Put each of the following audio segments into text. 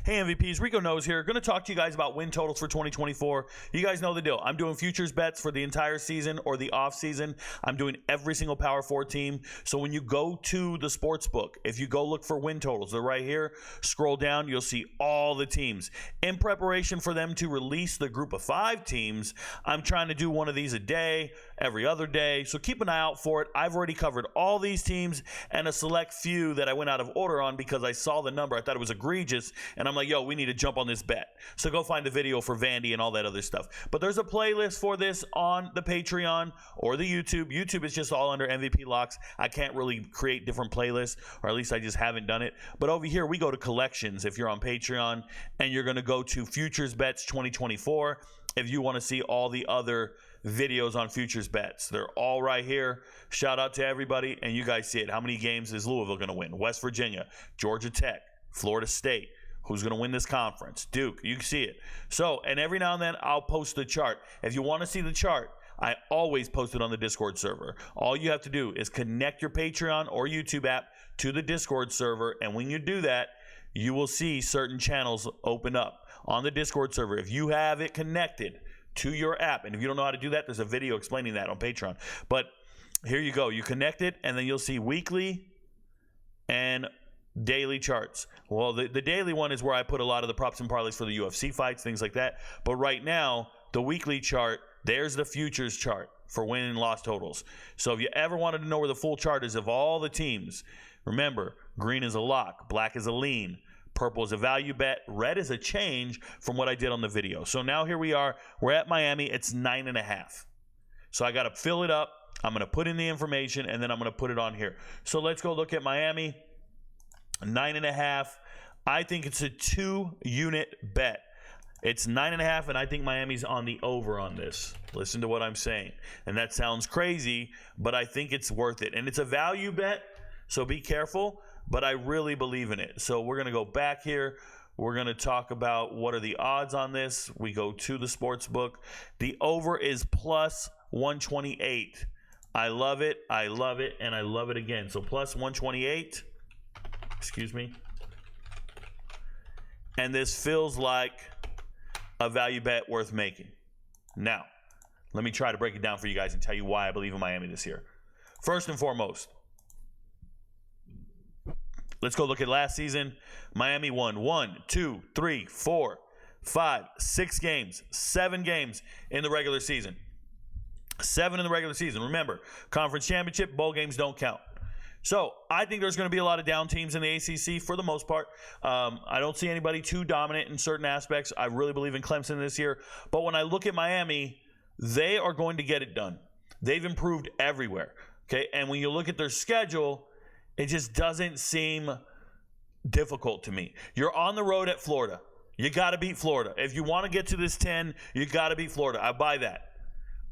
Hey MVPs, RicoKnows here. Going to talk to you guys about win totals for 2024. You guys know the deal. I'm doing futures bets for the entire season or the off season. I'm doing every single Power 4 team. So when you go to the sports book, if you go look for win totals, they're right here. Scroll down, you'll see all the teams. In preparation for them to release the group of 5 teams, I'm trying to do one of these a day, every other day. So keep an eye out for it. I've already covered all these teams and a select few that I went out of order on because I saw the number. I thought it was egregious, and I'm like, yo, we need to jump on this bet. So go find the video for Vandy and all that other stuff. But there's a playlist for this on the Patreon or the YouTube. YouTube is just all under MVP locks. I can't really create different playlists, or at least I just haven't done it. But over here, we go to collections if you're on Patreon, and you're going to go to Futures Bets 2024 if you want to see all the other videos on futures bets. They're all right here. Shout out to everybody, and you guys see it. How many games is Louisville going to win? West Virginia, Georgia Tech, Florida State. Who's going to win this conference? Duke. You can see it. So, and every now and then I'll post the chart. If you want to see the chart, I always post it on the Discord server. All you have to do is connect your Patreon or YouTube app to the Discord server, and when you do that, you will see certain channels open up on the Discord server. If you have it connected to your app, and if you don't know how to do that, there's a video explaining that on Patreon. But here you go. You connect it, and then you'll see weekly and daily charts. Well, the daily one is where I put a lot of the props and parlays for the UFC fights, things like that. But right now, the weekly chart, there's the futures chart for win and loss totals. So if you ever wanted to know where the full chart is of all the teams, remember, green is a lock, black is a lean, purple is a value bet, red is a change from what I did on the video. So now here we are. We're at Miami. It's 9.5. So I got to fill it up. I'm going to put in the information, and then I'm going to put it on here. So let's go look at Miami. 9.5. I think it's a 2-unit bet. It's 9.5, and I think Miami's on the over on this. Listen to what I'm saying. And that sounds crazy, but I think it's worth it. And it's a value bet, so be careful, but I really believe in it. So we're going to go back here. We're going to talk about what are the odds on this. We go to the sports book. The over is plus 128. I love it, I love it, and I love it again. So plus 128. Excuse me. And this feels like a value bet worth making. Now, let me try to break it down for you guys and tell you why I believe in Miami this year. First and foremost, let's go look at last season. Miami won 1, 2, 3, 4, 5, 6 games, 7 games in the regular season. 7 in the regular season. Remember, conference championship, bowl games don't count. So I think there's going to be a lot of down teams in the ACC for the most part. I don't see anybody too dominant in certain aspects. I really believe in Clemson this year. But when I look at Miami, they are going to get it done. They've improved everywhere. Okay, and when you look at their schedule, it just doesn't seem difficult to me. You're on the road at Florida. You got to beat Florida. If you want to get to this 10, you got to beat Florida. I buy that.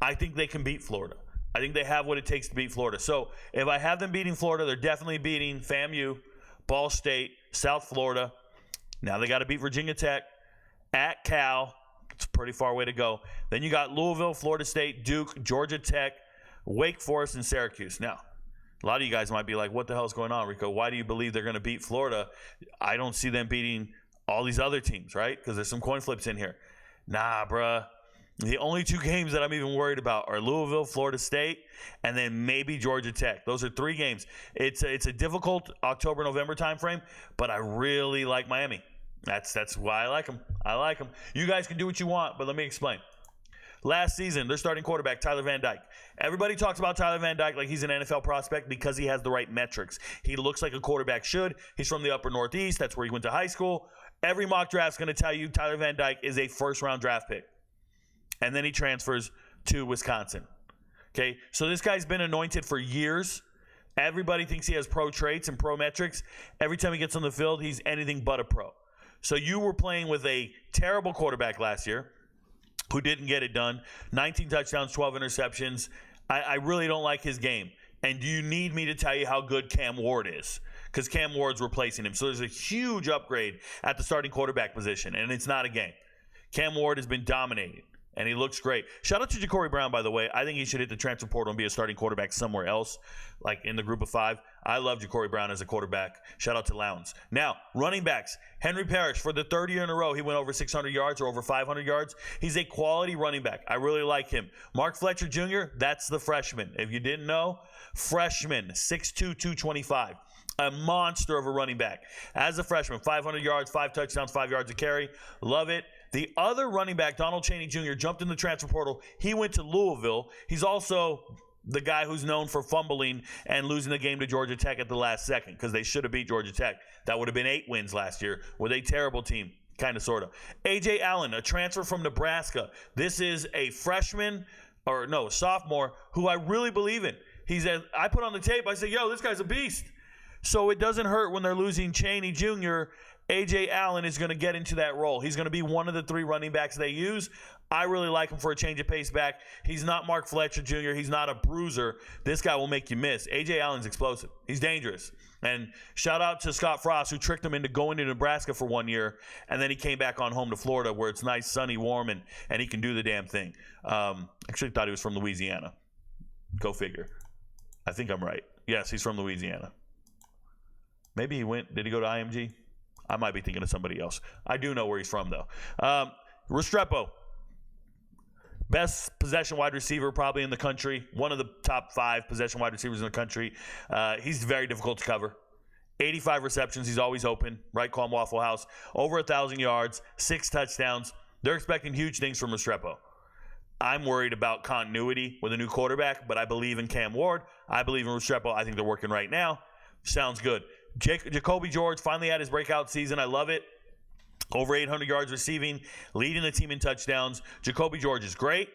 I think they can beat Florida. I think they have what it takes to beat Florida. So if I have them beating Florida, they're definitely beating FAMU, Ball State, South Florida. Now they got to beat Virginia Tech, at Cal. It's a pretty far way to go. Then you got Louisville, Florida State, Duke, Georgia Tech, Wake Forest, and Syracuse. Now, a lot of you guys might be like, what the hell is going on, Rico? Why do you believe they're going to beat Florida? I don't see them beating all these other teams, right? Because there's some coin flips in here. Nah, bruh. The only 2 games that I'm even worried about are Louisville, Florida State, and then maybe Georgia Tech. Those are 3 games. It's a difficult October-November time frame, but I really like Miami. That's why I like them. I like them. You guys can do what you want, but let me explain. Last season, their starting quarterback, Tyler Van Dyke. Everybody talks about Tyler Van Dyke like he's an NFL prospect because he has the right metrics. He looks like a quarterback should. He's from the upper Northeast. That's where he went to high school. Every mock draft is going to tell you Tyler Van Dyke is a first-round draft pick. And then he transfers to Wisconsin. Okay, so this guy's been anointed for years. Everybody thinks he has pro traits and pro metrics. Every time he gets on the field, he's anything but a pro. So you were playing with a terrible quarterback last year who didn't get it done. 19 touchdowns, 12 interceptions. I really don't like his game. And do you need me to tell you how good Cam Ward is? Because Cam Ward's replacing him. So there's a huge upgrade at the starting quarterback position, and it's not a game. Cam Ward has been dominating. And he looks great. Shout out to Ja'Cory Brown, by the way. I think he should hit the transfer portal and be a starting quarterback somewhere else, like in the group of 5. I love Ja'Cory Brown as a quarterback. Shout out to Lowndes. Now, running backs. Henry Parrish, for the third year in a row, he went over 600 yards or over 500 yards. He's a quality running back. I really like him. Mark Fletcher Jr., that's the freshman. If you didn't know, freshman, 6'2", 225. A monster of a running back. As a freshman, 500 yards, 5 touchdowns, 5 yards a carry. Love it. The other running back, Donald Chaney Jr., jumped in the transfer portal. He went to Louisville. He's also the guy who's known for fumbling and losing the game to Georgia Tech at the last second because they should have beat Georgia Tech. That would have been 8 wins last year with a terrible team, kind of, sort of. A.J. Allen, a transfer from Nebraska. This is a freshman, sophomore, who I really believe in. I put on the tape, I said, yo, this guy's a beast. So it doesn't hurt when they're losing Chaney Jr. A.J. Allen is going to get into that role. He's going to be one of the 3 running backs they use. I really like him for a change of pace back. He's not Mark Fletcher Jr. He's not a bruiser. This guy will make you miss. A.J. Allen's explosive. He's dangerous. And shout out to Scott Frost, who tricked him into going to Nebraska for 1 year, and then he came back on home to Florida where it's nice, sunny, warm, and he can do the damn thing. Actually thought he was from Louisiana. Go figure. I think I'm right. Yes, he's from Louisiana. Maybe did he go to IMG? I might be thinking of somebody else. I do know where he's from, though. Restrepo, best possession wide receiver probably in the country. One of the top 5 possession wide receivers in the country. He's very difficult to cover. 85 receptions. He's always open. Right, call him Waffle House. Over 1,000 yards, 6 touchdowns. They're expecting huge things from Restrepo. I'm worried about continuity with a new quarterback, but I believe in Cam Ward. I believe in Restrepo. I think they're working right now. Sounds good. Jacoby George finally had his breakout season. I love it. Over 800 yards receiving, leading the team in touchdowns. Jacoby George is great.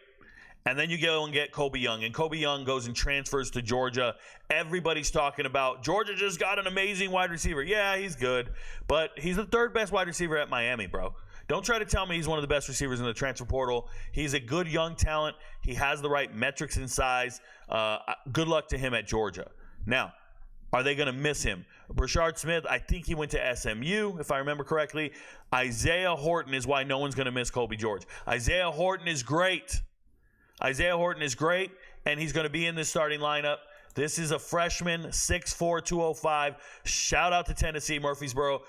And then you go and get Kobe Young. And Kobe Young goes and transfers to Georgia. Everybody's talking about Georgia just got an amazing wide receiver. Yeah, he's good. But he's the 3rd best wide receiver at Miami, bro. Don't try to tell me he's one of the best receivers in the transfer portal. He's a good young talent. He has the right metrics and size. Good luck to him at Georgia. Now, are they going to miss him? Brashard Smith, I think he went to SMU, if I remember correctly. Isaiah Horton is why no one's going to miss Kobe George. Isaiah Horton is great. Isaiah Horton is great, and he's going to be in this starting lineup. This is a freshman, 6'4", 205. Shout out to Tennessee, Murfreesboro.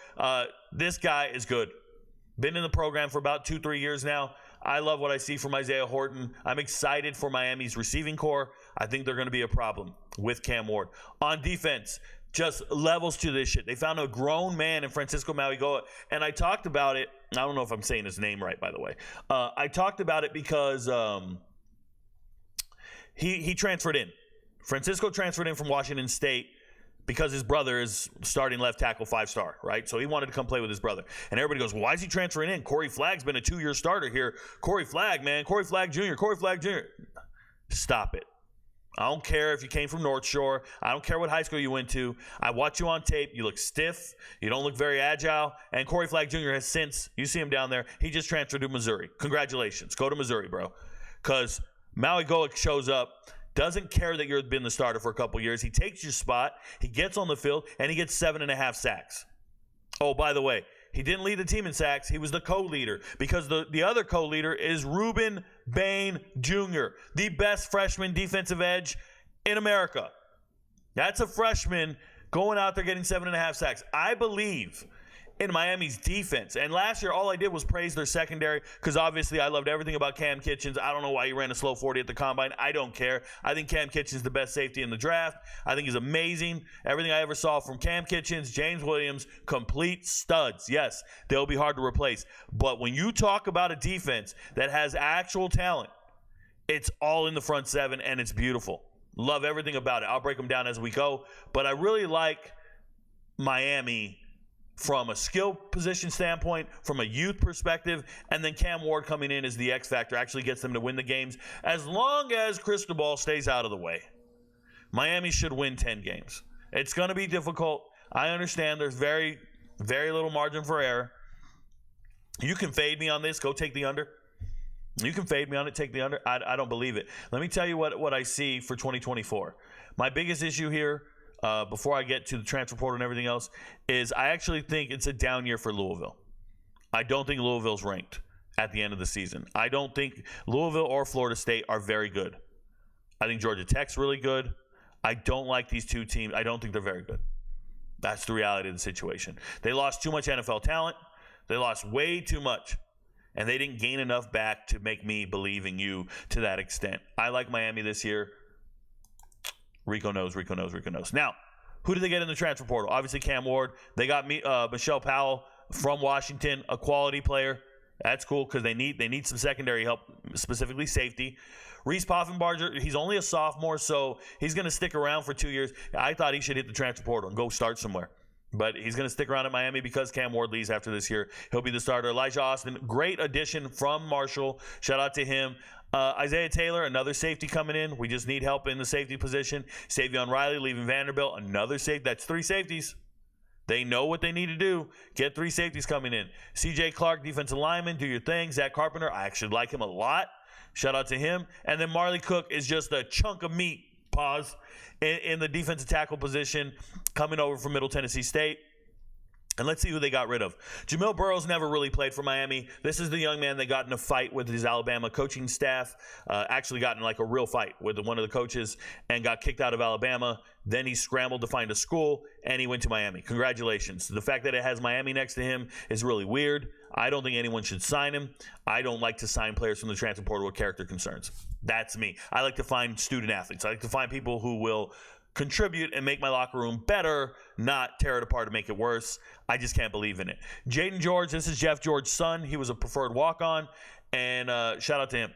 This guy is good. Been in the program for about 2-3 years now. I love what I see from Isaiah Horton. I'm excited for Miami's receiving core. I think they're going to be a problem with Cam Ward. On defense, just levels to this shit. They found a grown man in Francisco Mauigoa, and I talked about it. I don't know if I'm saying his name right, by the way. I talked about it because he transferred in. Francisco transferred in from Washington State because his brother is starting left tackle 5-star, right? So he wanted to come play with his brother. And everybody goes, well, why is he transferring in? Corey Flagg's been a 2-year starter here. Corey Flagg, man. Corey Flagg Jr. Corey Flagg Jr. Stop it. I don't care if you came from North Shore. I don't care what high school you went to. I watch you on tape. You look stiff. You don't look very agile. And Corey Flagg Jr. has since, you see him down there, he just transferred to Missouri. Congratulations. Go to Missouri, bro. Because Mauigoa shows up, doesn't care that you've been the starter for a couple years. He takes your spot. He gets on the field, and he gets 7.5 sacks. Oh, by the way, he didn't lead the team in sacks. He was the co-leader because the other co-leader is Reuben Bain Jr., the best freshman defensive edge in America. That's a freshman going out there getting 7.5 sacks. I believe in Miami's defense. And last year, all I did was praise their secondary because obviously I loved everything about Cam Kitchens. I don't know why he ran a slow 40 at the combine. I don't care. I think Cam Kitchens is the best safety in the draft. I think he's amazing. Everything I ever saw from Cam Kitchens, James Williams, complete studs. Yes, they'll be hard to replace. But when you talk about a defense that has actual talent, it's all in the front 7, and it's beautiful. Love everything about it. I'll break them down as we go. But I really like Miami from a skill position standpoint, from a youth perspective, and then Cam Ward coming in as the X factor actually gets them to win the games. As long as Cristobal stays out of the way, Miami should win 10 games. It's going to be difficult. I understand there's very, very little margin for error. You can fade me on this. Go take the under. You can fade me on it. Take the under. I don't believe it. Let me tell you what I see for 2024. My biggest issue here, before I get to the transfer portal and everything else, is I actually think it's a down year for Louisville. I don't think Louisville's ranked at the end of the season. I don't think Louisville or Florida State are very good. I think Georgia Tech's really good. I don't like these two teams. I don't think they're very good. That's the reality of the situation. They lost too much NFL talent. They lost way too much. And they didn't gain enough back to make me believe in you to that extent. I like Miami this year. RicoKnows. Now, who did they get in the transfer portal? Obviously, Cam Ward. They got Michelle Powell from Washington, a quality player. That's cool because they need some secondary help, specifically safety. Reese Poffenbarger, he's only a sophomore, so he's going to stick around for 2 years. I thought he should hit the transfer portal and go start somewhere. But he's going to stick around at Miami because Cam Ward leaves after this year. He'll be the starter. Elijah Austin, great addition from Marshall. Shout out to him. Isaiah Taylor, another safety coming in. We just need help in the safety position. Savion Riley leaving Vanderbilt, another safety. That's 3 safeties. They know what they need to do. Get 3 safeties coming in. C.J. Clark, defensive lineman, do your thing. Zach Carpenter, I actually like him a lot. Shout out to him. And then Marley Cook is just a chunk of meat, in the defensive tackle position, coming over from Middle Tennessee State. And let's see who they got rid of. Jamil Burrows never really played for Miami. This is the young man that got in a fight with his Alabama coaching staff. Actually got in like a real fight with one of the coaches and got kicked out of Alabama. Then he scrambled to find a school, and he went to Miami. Congratulations. The fact that it has Miami next to him is really weird. I don't think anyone should sign him. I don't like to sign players from the transfer portal with character concerns. That's me. I like to find student athletes. I like to find people who will contribute and make my locker room better, not tear it apart to make it worse. I just can't believe in it. Jaden George, this is Jeff George's son. He was a preferred walk-on, and shout out to him.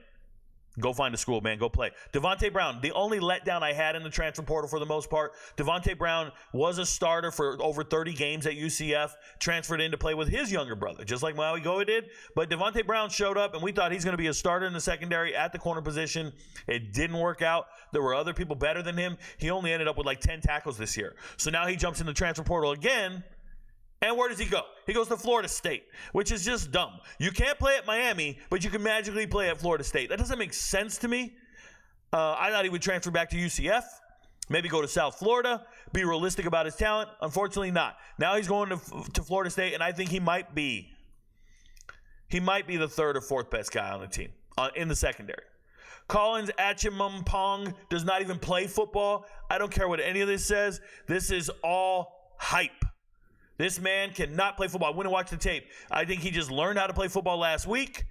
Go find a school, man. Go play. Devontae Brown, the only letdown I had in the transfer portal for the most part. Devontae Brown was a starter for over 30 games at UCF, transferred in to play with his younger brother, just like Maui Goa did. But Devontae Brown showed up, and we thought he's going to be a starter in the secondary at the corner position. It didn't work out. There were other people better than him. He only ended up with like 10 tackles this year. So now he jumps in the transfer portal again. And where does he go? He goes to Florida State, which is just dumb. You can't play at Miami, but you can magically play at Florida State. That doesn't make sense to me. I thought he would transfer back to UCF, maybe go to South Florida, be realistic about his talent. Unfortunately, not. Now he's going to Florida State, and I think he might be the 3rd or 4th best guy on the team in the secondary. Collins Achimumpong does not even play football. I don't care what any of this says. This is all hype. This man cannot play football. I went and watched the tape. I think he just learned how to play football last week.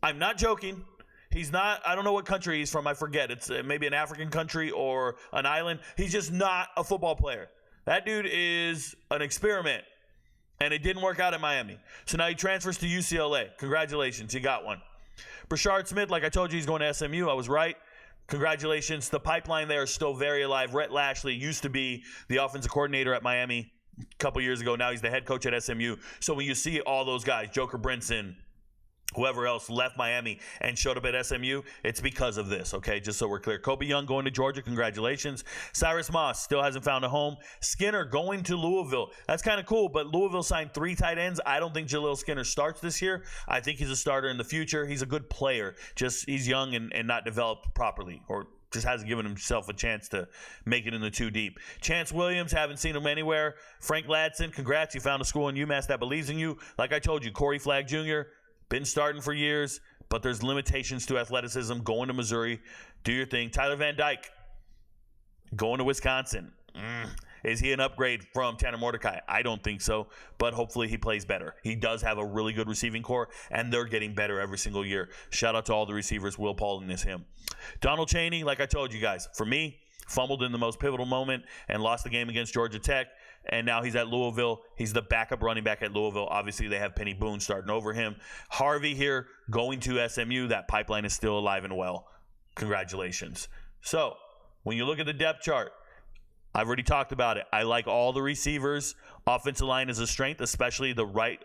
I'm not joking. He's not, I don't know what country he's from. I forget. It's maybe an African country or an island. He's just not a football player. That dude is an experiment. And it didn't work out at Miami. So now he transfers to UCLA. Congratulations. He got one. Brashard Smith, like I told you, he's going to SMU. I was right. Congratulations. The pipeline there is still very alive. Rhett Lashley used to be the offensive coordinator at Miami a couple years ago. Now he's the head coach at SMU. So when you see all those guys, Joker Brinson, whoever else left Miami and showed up at SMU, it's because of this, okay? Just so we're clear. Kobe Young going to Georgia. Congratulations. Cyrus Moss still hasn't found a home. Skinner going to Louisville. That's kind of cool, but Louisville signed 3 tight ends. I don't think Jaleel Skinner starts this year. I think he's a starter in the future. He's a good player. Just he's young and not developed properly, or just hasn't given himself a chance to make it in the 2 deep. Chance Williams, haven't seen him anywhere. Frank Ladson, congrats. You found a school in UMass that believes in you. Like I told you, Corey Flagg Jr., been starting for years, but there's limitations to athleticism. Going to Missouri, do your thing. Tyler Van Dyke, going to Wisconsin. Is he an upgrade from Tanner Mordecai? I don't think so, but hopefully he plays better. He does have a really good receiving core, and they're getting better every single year. Shout out to all the receivers. Will Paulding is him. Donald Chaney, like I told you guys, for me, fumbled in the most pivotal moment and lost the game against Georgia Tech, and now he's at Louisville. He's the backup running back at Louisville. Obviously, they have Penny Boone starting over him. Harvey here going to SMU. That pipeline is still alive and well. Congratulations. So, when you look at the depth chart, I've already talked about it. I like all the receivers. Offensive line is a strength, especially the right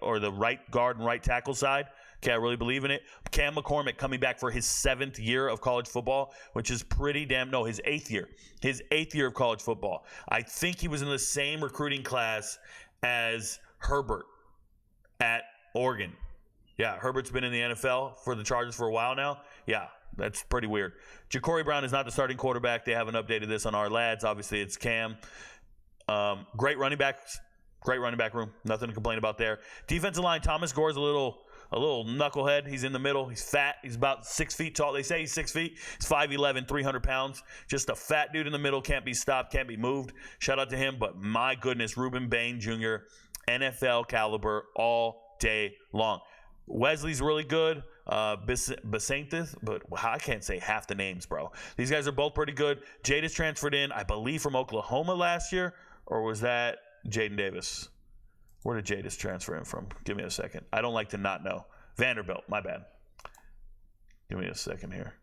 guard and right tackle side. Okay, I really believe in it. Cam McCormick coming back for his 7th year of college football, which is his 8th year. His 8th year of college football. I think he was in the same recruiting class as Herbert at Oregon. Yeah, Herbert's been in the NFL for the Chargers for a while now. Yeah, that's pretty weird. Ja'Cory Brown is not the starting quarterback. They haven't updated this on our lads. Obviously, it's Cam. Great running back room. Nothing to complain about there. Defensive line, Thomas Gore's a little knucklehead. He's in the middle. He's fat. He's about 6 feet tall. They say he's 6 feet. He's 5'11", 300 pounds. Just a fat dude in the middle. Can't be stopped. Can't be moved. Shout out to him. But my goodness, Ruben Bain Jr., NFL caliber all day long. Wesley's really good. Basanthus, but I can't say half the names, bro. These guys are both pretty good. Jadis transferred in, I believe, from Oklahoma last year, or was that Jaden Davis? Where did Jadis transfer in from? Give me a second. I don't like to not know. Vanderbilt, my bad. Give me a second here.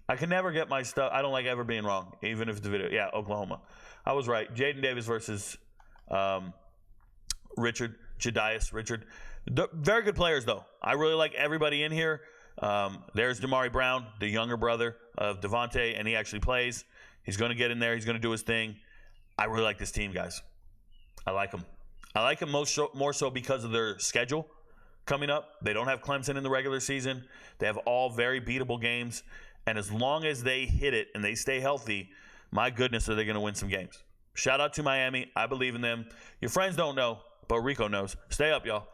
I can never get my stuff. I don't like ever being wrong, even if it's the video. Yeah, Oklahoma. I was right. Jaden Davis versus Jadias Richard. Very good players, though. I really like everybody in here. There's Damari Brown, the younger brother of Devontae, and he actually plays. He's going to get in there. He's going to do his thing. I really like this team, guys. I like them. I like them more so because of their schedule coming up. They don't have Clemson in the regular season. They have all very beatable games. And as long as they hit it and they stay healthy, my goodness, are they going to win some games. Shout out to Miami. I believe in them. Your friends don't know, but Rico knows. Stay up, y'all.